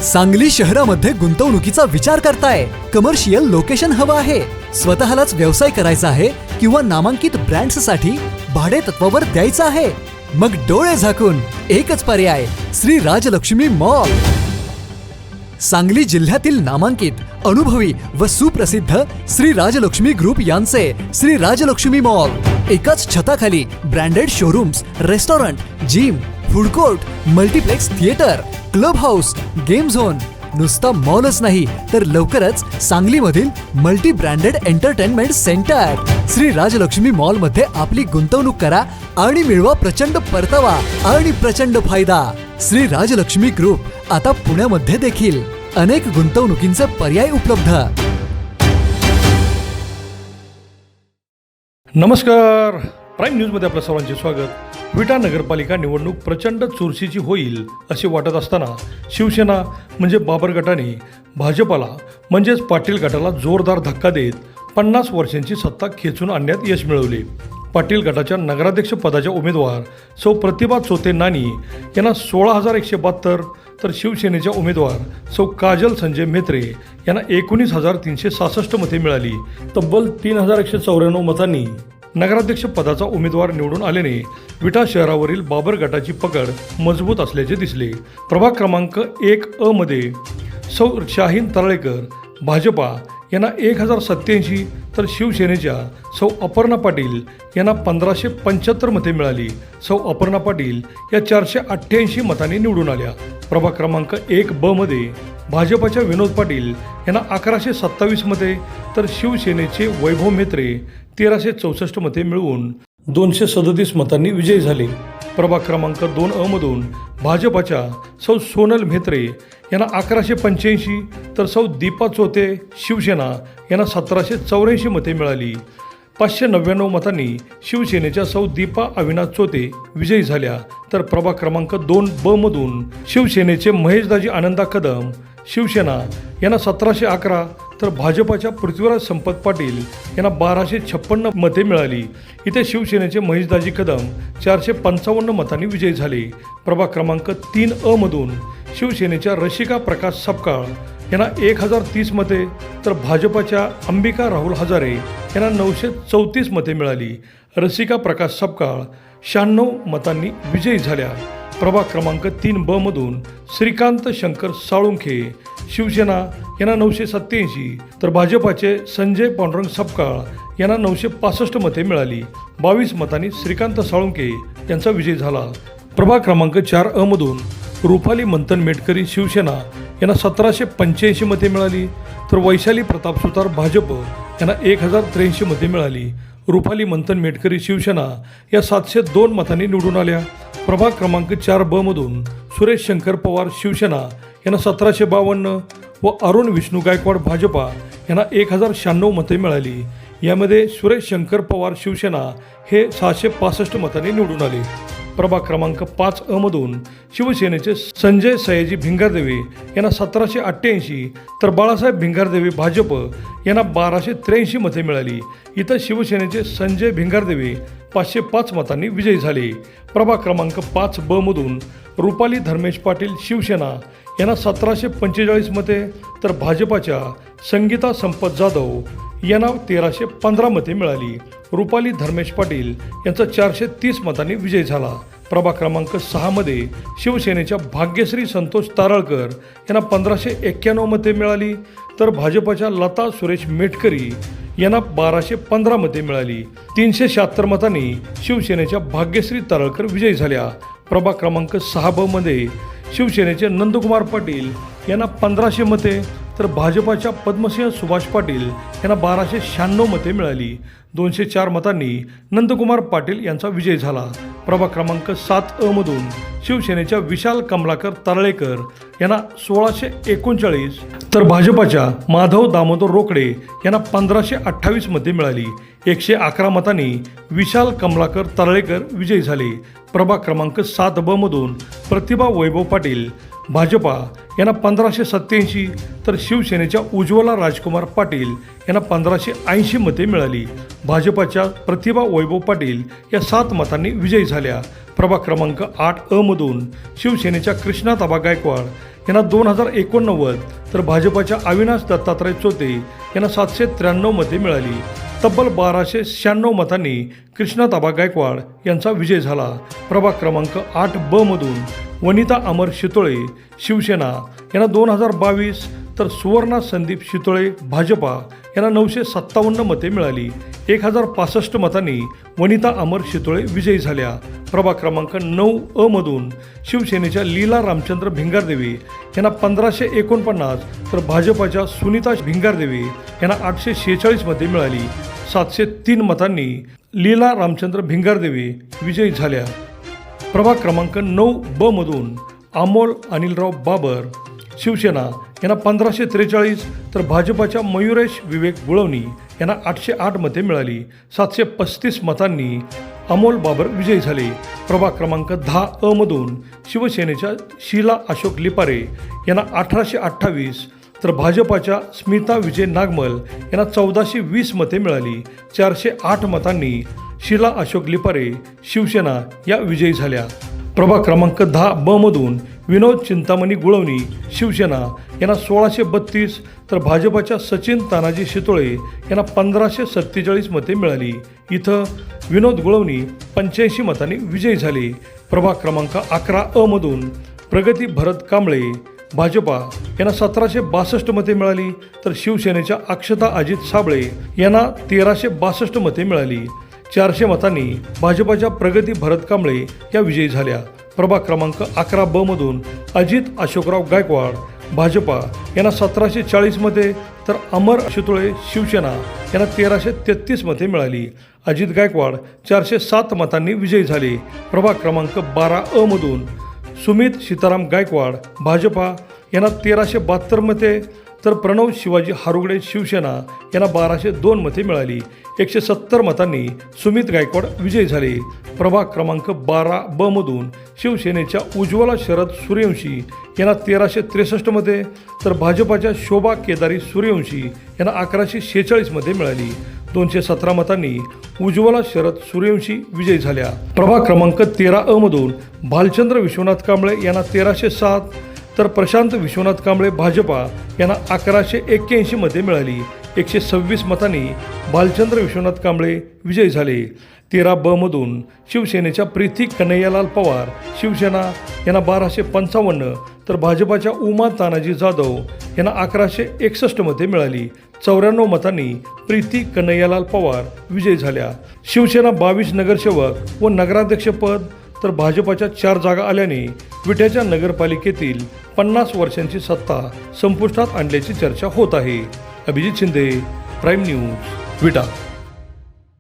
सांगली शहरामध्ये गुंतवणुकीचा विचार करताय? कमर्शियल लोकेशन हवं आहे, स्वतःलाच व्यवसाय करायचा आहे किंवा नामांकित ब्रँड्ससाठी भाडे तत्वावर द्यायचं आहे? मग डोळे झाकून एकच पर्याय, श्री राजलक्ष्मी मॉल. सांगली जिल्ह्यातील नामांकित, अनुभवी व सुप्रसिद्ध श्री राजलक्ष्मी ग्रुप यांचे श्री राजलक्ष्मी मॉल. एकाच छताखाली branded showrooms, restaurant, gym, food court, multiplex theatre, club house, game zone. नुसता मॉलच नाही तर लवकरच सांगलीमधील multi branded entertainment centre. Shri Rajalakshmi mall मध्ये आपली गुंतवणूक करा आणि मिळवा प्रचंड परतावा आणि प्रचंड फायदा. श्री राजलक्ष्मी ग्रुप आता पुण्यामध्ये देखील. अनेक गुंतवणुकींचे पर्याय उपलब्ध. नमस्कार, प्राईम न्यूजमध्ये आपल्या सर्वांचे स्वागत. विटा नगरपालिका निवडणूक प्रचंड चुरशीची होईल असे वाटत असताना शिवसेना म्हणजे बाबर गटाने भाजपाला म्हणजेच पाटील गटाला जोरदार धक्का देत 50 वर्षांची सत्ता खेचून आणण्यात यश मिळवले. पाटील गटाच्या नगराध्यक्ष पदाच्या उमेदवार सौ प्रतिभा चोते नानी यांना 16,172 तर शिवसेनेच्या उमेदवार सौ काजल संजय म्हेत्रे यांना 19,366 मते मिळाली. तब्बल 3,194 मतांनी नगराध्यक्ष पदाचा उमेदवार निवडून आल्याने विटा शहरावरील बाबर गटाची पकड मजबूत असल्याचे दिसले. प्रभाग क्रमांक 1 मध्ये सौ शाहीन तराळेकर भाजपा यांना 1,087 तर शिवसेनेच्या सौ अपर्णा पाटील यांना 1,575 मते मिळाली. सौ अपर्णा पाटील या 488 मतांनी निवडून आल्या. प्रभाग क्रमांक 1 मध्ये भाजपाच्या विनोद पाटील यांना 1,127 मते तर शिवसेनेचे वैभव म्हेत्रे 1,364 मते मिळवून 237 मतांनी विजयी झाले. प्रभाग क्रमांक 2 मधून भाजपाच्या सौ सोनल म्हेत्रे यांना 1,185 तर सौ दीपा चोते शिवसेना यांना 1,784 मते मिळाली. 599 मतांनी शिवसेनेच्या सौ दीपा अविनाश चोते विजयी झाल्या. तर प्रभाग क्रमांक 2 मधून शिवसेनेचे महेशदाजी आनंदा कदम शिवसेना यांना 1,711 तर भाजपाच्या पृथ्वीराज संपत पाटील यांना 1,256 मते मिळाली. इथे शिवसेनेचे महेशदाजी कदम 455 मतांनी विजयी झाले. प्रभाग क्रमांक 3 मधून शिवसेनेच्या रशिका प्रकाश सपकाळ यांना 1,030 मते तर भाजपाच्या अंबिका राहुल हजारे यांना 934 मते मिळाली. रसिका प्रकाश सपकाळ 96 मतांनी विजयी झाल्या. प्रभाग क्रमांक 3 मधून श्रीकांत शंकर साळुंखे शिवसेना यांना 987 तर भाजपाचे संजय पांडुरंग सपकाळ यांना 965 मते मिळाली. 22 मतांनी श्रीकांत साळुंखे यांचा विजय झाला. प्रभाग क्रमांक 4 मधून रुपाली मंथन मेटकरी शिवसेना यांना 1,785 मते मिळाली. तर वैशाली प्रताप सुतार भाजप यांना 1,083 मते मिळाली. रुपाली मंथन मेटकरी शिवसेना या 702 मतांनी निवडून आल्या. प्रभाग क्रमांक 4 मधून सुरेश शंकर पवार शिवसेना यांना 1,752 व अरुण विष्णू गायकवाड भाजपा यांना 1,096 मते मिळाली. यामध्ये सुरेश शंकर पवार शिवसेना हे 665 मतांनी निवडून आले. प्रभाग क्रमांक 5 मधून शिवसेनेचे संजय सयाजी भिंगारदेवे यांना 1,788 तर बाळासाहेब भिंगारदेवे भाजप यांना 1,283 मते मिळाली. इथं शिवसेनेचे संजय भिंगारदेवे 505 मतांनी विजयी झाले. प्रभाग क्रमांक 5 मधून रुपाली धर्मेश पाटील शिवसेना यांना 1,745 मते तर भाजपाच्या संगीता संपत जाधव यांना 1,315 मते मिळाली. रुपाली धर्मेश पाटील यांचा 430 मतांनी विजय झाला. प्रभाग क्रमांक 6 मध्ये शिवसेनेच्या भाग्यश्री संतोष तारळकर यांना 1,591 मते मिळाली. तर भाजपाच्या लता सुरेश मेटकरी यांना 1,215 मते मिळाली. 376 मतांनी शिवसेनेच्या भाग्यश्री तारळकर विजयी झाल्या. प्रभाग क्रमांक 6 मध्ये शिवसेनेचे नंदकुमार पाटील यांना 1,500 मते तर भाजपाच्या पद्मसिंह सुभाष पाटील यांना 1,296 मते मिळाली. 204 मतांनी नंदकुमार पाटील यांचा विजय झाला. प्रभाग क्रमांक 7 मधून शिवसेनेच्या विशाल कमलाकर तारळेकर यांना 1,639 तर भाजपाच्या माधव दामोदर रोकडे यांना 1,528 मते मिळाली. 111 मतांनी विशाल कमलाकर तारळेकर विजयी झाले. प्रभाग क्रमांक 7 मधून प्रतिभा वैभव पाटील भाजपा यांना 1587 तर शिवसेनेच्या उज्ज्वला राजकुमार पाटील यांना 1580 मते मिळाली. भाजपाच्या प्रतिभा वैभव पाटील या 7 मतांनी विजयी झाल्या. प्रभाग क्रमांक 8 मधून शिवसेनेच्या कृष्णाताबा गायकवाड यांना 2089 तर भाजपाच्या अविनाश दत्तात्रय चोते यांना 793 मते मिळाली. तब्बल 1296 मतांनी कृष्णाताबा गायकवाड यांचा विजय झाला. प्रभाग क्रमांक 8 मधून वनिता अमर शितोळे शिवसेना यांना 2022 तर सुवर्णा संदीप शितोळे भाजपा यांना 957 मते मिळाली. 1065 मतांनी वनिता अमर शितोळे विजयी झाल्या. प्रभाग क्रमांक 9 मधून शिवसेनेच्या लीला रामचंद्र भिंगारदेवी यांना 1549 तर भाजपाच्या सुनीता भिंगारदेवी यांना 846 मते मिळाली. 703 मतांनी लीला रामचंद्र भिंगारदेवी विजयी झाल्या. प्रभाग क्रमांक 9 मधून अमोल अनिलराव बाबर शिवसेना यांना 1543 तर भाजपाच्या मयुरेश विवेक गुळवणी यांना 808 मते मिळाली. 735 मतांनी अमोल बाबर विजयी झाले. प्रभाग क्रमांक 10 मधून शिवसेनेच्या शीला अशोक लिपारे यांना 1828 तर भाजपाच्या स्मिता विजय नागमल यांना 1420 मते मिळाली. 408 मतांनी शीला अशोक लिपारे शिवसेना या विजयी झाल्या. प्रभाग क्रमांक 10 मधून विनोद चिंतामणी गुळवणी शिवसेना यांना 1632 तर भाजपाच्या सचिन तानाजी शितोळे यांना 1547 मते मिळाली. इथं विनोद गुळवणी 85 मतांनी विजयी झाले. प्रभाग क्रमांक 11 मधून प्रगती भरत कांबळे भाजपा यांना 1762 मते मिळाली तर शिवसेनेच्या अक्षता अजित साबळे यांना 1362 मते मिळाली. 400 मतांनी भाजपाच्या प्रगती भरत कांबळे या विजयी झाल्या. प्रभाग क्रमांक 11 मधून अजित अशोकराव गायकवाड भाजपा यांना 1740 मते तर अमर शितोळे शिवसेना यांना 1333 मते मिळाली. अजित गायकवाड 407 मतांनी विजयी झाले. प्रभाग क्रमांक 12 मधून सुमित सीताराम गायकवाड भाजपा यांना 1372 मते तर प्रणव शिवाजी हारुगडे शिवसेना यांना 1202 मते मिळाली. 170 मतांनी सुमित गायकवाड विजयी झाले. प्रभाग क्रमांक 12 मधून शिवसेनेच्या उज्ज्वला शरद सूर्यवंशी यांना 1363 मते तर भाजपाच्या शोभा केदारी सूर्यवंशी यांना 1146 मते मिळाली. 217 मतांनी उज्ज्वला शरद सूर्यवंशी विजयी झाल्या. प्रभाग क्रमांक 13 मधून भालचंद्र विश्वनाथ कांबळे यांना 1307 तर प्रशांत विश्वनाथ कांबळे भाजपा यांना 1181 मते मिळाली. 126 मतांनी भालचंद्र विश्वनाथ कांबळे विजयी झाले. 13 मधून शिवसेनेच्या प्रीती कन्हैयालाल पवार शिवसेना यांना 1255 तर भाजपाच्या उमा तानाजी जाधव यांना 1161 मते मिळाली. 94 मतांनी प्रीती कन्हैयालाल पवार विजयी झाल्या. शिवसेना 22 नगरसेवक व नगराध्यक्षपद तर भाजपाच्या 4 जागा आल्याने विट्याच्या नगरपालिकेतील 50 वर्षांची सत्ता संपुष्टात आणल्याची चर्चा होत आहे. अभिजित शिंदे, प्राईम न्यूज, विटा.